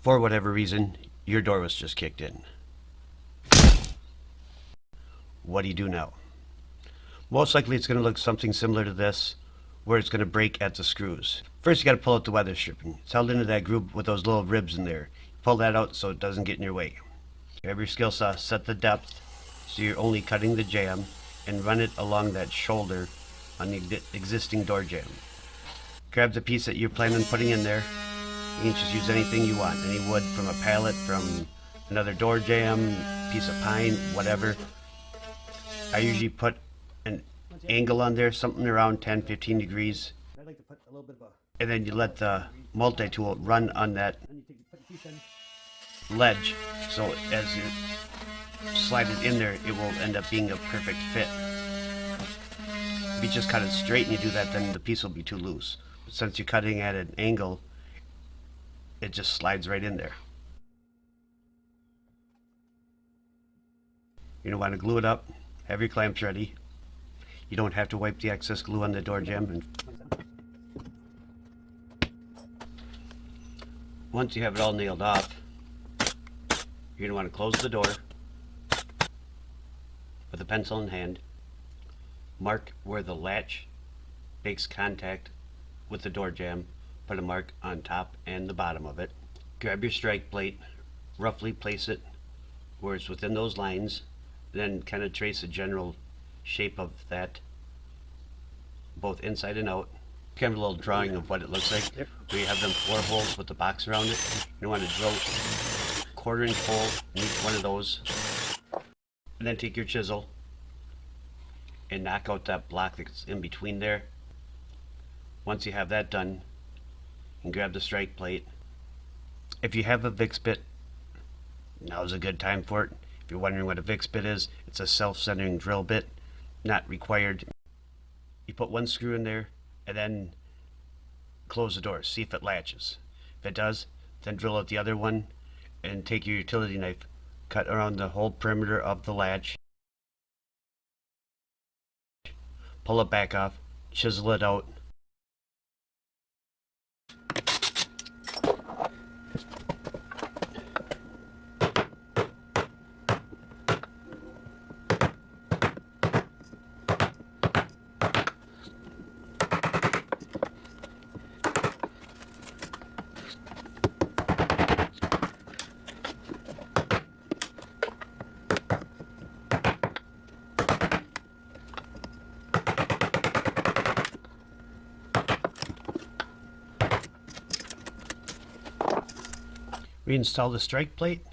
For whatever reason, your door was just kicked in. What do you do now? Most likely it's going to look something similar to this, where it's going to break at the screws. First you got to pull out the weather stripping. It's held into that groove with those little ribs in there. Pull that out so it doesn't get in your way. Grab your skill saw, set the depth so you're only cutting the jamb, and run it along that shoulder on the existing door jamb. Grab the piece that you're planning on putting in there. You can just use anything you want. Any wood from a pallet, from another door jamb, piece of pine, whatever. I usually put an angle on there, something around 10-15 degrees. I'd like to put a little bit of And then you let the multi-tool run on that ledge, so as you slide it in there, it will end up being a perfect fit. If you just cut it straight and you do that, then the piece will be too loose. But since you're cutting at an angle, it just slides right in there. You're going to want to glue it up, have your clamps ready. You don't have to wipe the excess glue on the door jamb. And once you have it all nailed off, you're going to want to close the door with a pencil in hand. Mark where the latch makes contact with the door jamb. Put a mark on top and the bottom of it. Grab your strike plate, roughly place it where it's within those lines, then kind of trace a general shape of that, both inside and out. Kind of a little drawing of what it looks like. Where you have them 4 holes with the box around it. You want to drill a 1/4-inch hole in each one of those, and then take your chisel and knock out that block that's in between there. Once you have that done, you can grab the strike plate. If you have a VIX bit, now's a good time for it. If you're wondering what a VIX bit is, it's a self-centering drill bit, not required. You put 1 screw in there and then close the door, see if it latches. If it does, then drill out the other one and take your utility knife, cut around the whole perimeter of the latch, pull it back off, chisel it out. Reinstall the strike plate,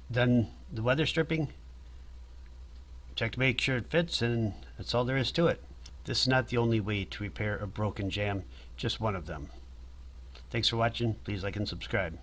then the weather stripping, check to make sure it fits, and that's all there is to it. This is not the only way to repair a broken jamb, just one of them. Thanks for watching. Please like and subscribe.